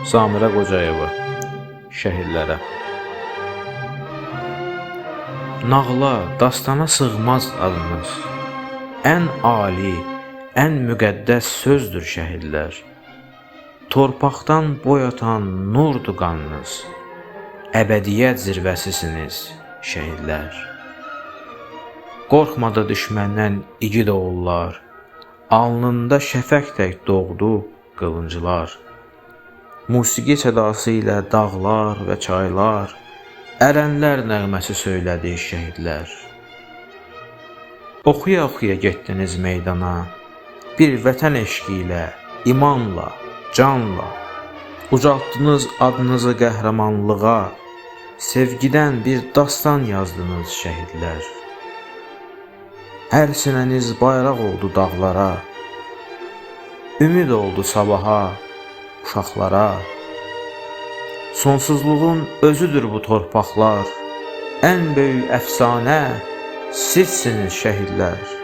Samirə Qocayeva, şəhidlərə. Nağla, dastana sığmaz adınız. Ən ali, ən müqəddəs sözdür şəhidlər. Torpaqdan boyatan nurdur qanınız. Əbədiyyət zirvəsisiniz şəhidlər. Qorxmadı düşməndən igid oğullar. Alnında şəfək tək doğdu qılınclar. Musiqi sədası ilə dağlar və çaylar, ərənlər nəğməsi söylədi şəhidlər. Oxuya-oxuya getdiniz meydana, bir vətən eşqi ilə, imanla, canla. Ucaltdınız adınızı qəhrəmanlığa, sevgidən bir dastan yazdınız şəhidlər. Hər sinəniz bayraq oldu dağlara, ümid oldu sabaha, uşaqlara. Sonsuzluğun özüdür bu torpaqlar, ən böyük əfsanə sizsiniz şəhidlər.